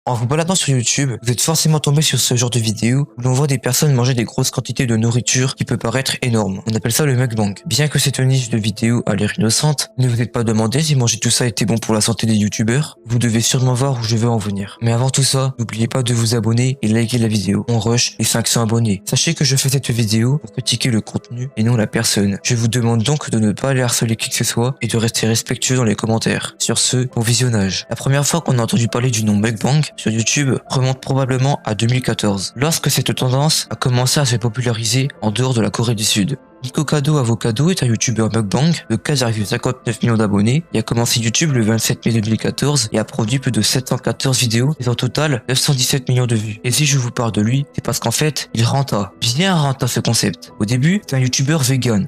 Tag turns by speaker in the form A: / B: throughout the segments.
A: En vous baladant sur YouTube, vous êtes forcément tombé sur ce genre de vidéo où l'on voit des personnes manger des grosses quantités de nourriture qui peut paraître énorme. On appelle ça le mukbang. Bien que cette niche de vidéo a l'air innocente, ne vous êtes pas demandé si manger tout ça était bon pour la santé des youtubeurs? Vous devez sûrement voir où je veux en venir. Mais avant tout ça, n'oubliez pas de vous abonner et liker la vidéo. On rush les 500 abonnés. Sachez que je fais cette vidéo pour critiquer le contenu et non la personne. Je vous demande donc de ne pas aller harceler qui que ce soit et de rester respectueux dans les commentaires. Sur ce, bon visionnage. La première fois qu'on a entendu parler du nom mukbang sur YouTube remonte probablement à 2014, lorsque cette tendance a commencé à se populariser en dehors de la Corée du Sud. Nikocado Avocado est un youtubeur mukbang de 15,59 millions d'abonnés. Il a commencé YouTube le 27 mai 2014 et a produit plus de 714 vidéos et en total 917 millions de vues. Et si je vous parle de lui, c'est parce qu'en fait, il bien renta ce concept. Au début, c'est un youtubeur vegan.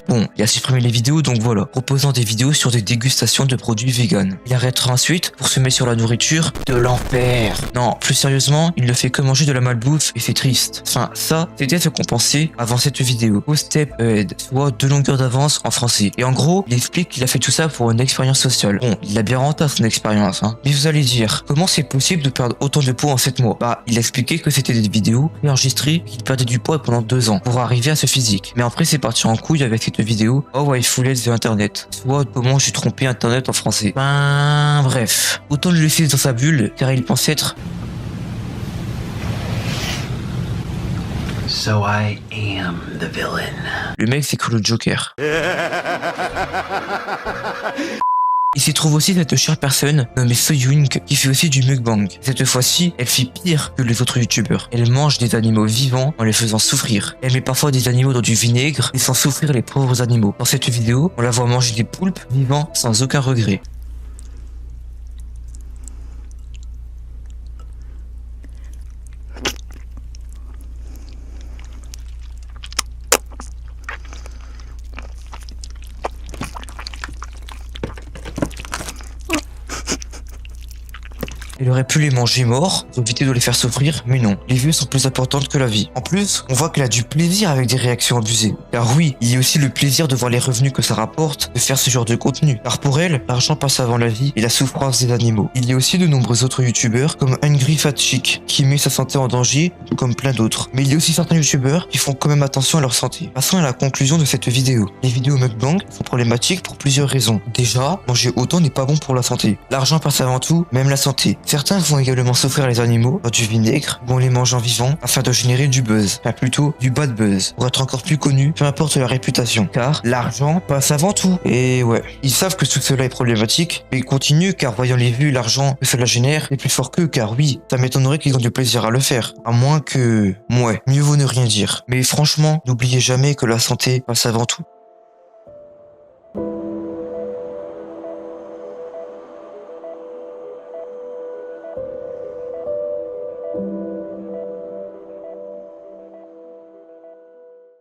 A: Bon, il a supprimé les vidéos donc voilà, proposant des vidéos sur des dégustations de produits vegan. Il arrêtera ensuite pour se mettre sur la nourriture de l'enfer. Non, plus sérieusement, il ne fait que manger de la malbouffe et c'est triste. Enfin, ça, c'était ce qu'on pensait avant cette vidéo. Au step ahead, soit 2 longueurs d'avance en français. Et en gros, il explique qu'il a fait tout ça pour une expérience sociale. Bon, il a bien rentré son expérience, hein. Mais vous allez dire, comment c'est possible de perdre autant de poids en 7 mois? Bah, il a expliqué que c'était des vidéos enregistrées qu'il perdait du poids pendant 2 ans pour arriver à ce physique. Mais après, c'est parti en couille avec cette vidéo Oh waifules de internet, soit comment j'ai trompé internet en français. Ben bref, autant le laisser dans sa bulle car il pense être
B: So I am the villain.
A: le mec c'est que le Joker. Il s'y trouve aussi cette chère personne nommée Soyung qui fait aussi du mukbang. Cette fois-ci, elle fait pire que les autres youtubeurs. Elle mange des animaux vivants en les faisant souffrir. Elle met parfois des animaux dans du vinaigre et sans souffrir les pauvres animaux. Dans cette vidéo, on la voit manger des poulpes vivants sans aucun regret. Elle aurait pu les manger morts pour éviter de les faire souffrir, mais non, les vues sont plus importantes que la vie. En plus, on voit qu'elle a du plaisir avec des réactions abusées. Car oui, il y a aussi le plaisir de voir les revenus que ça rapporte de faire ce genre de contenu. Car pour elle, l'argent passe avant la vie et la souffrance des animaux. Il y a aussi de nombreux autres youtubeurs comme Hungry Fat Chick qui met sa santé en danger, comme plein d'autres. Mais il y a aussi certains youtubeurs qui font quand même attention à leur santé. Passons à la conclusion de cette vidéo. Les vidéos mukbang sont problématiques pour plusieurs raisons. Déjà, manger autant n'est pas bon pour la santé. L'argent passe avant tout, même la santé. Certains vont également souffrir les animaux dans du vinaigre ou en les mangeant vivants afin de générer du buzz, enfin plutôt du bad buzz, pour être encore plus connu, peu importe leur réputation, car l'argent passe avant tout. Et ouais, ils savent que tout cela est problématique, mais ils continuent car voyant les vues, l'argent que cela génère est plus fort qu'eux, car oui, ça m'étonnerait qu'ils ont du plaisir à le faire, à moins que... ouais, mieux vaut ne rien dire. Mais franchement, n'oubliez jamais que la santé passe avant tout.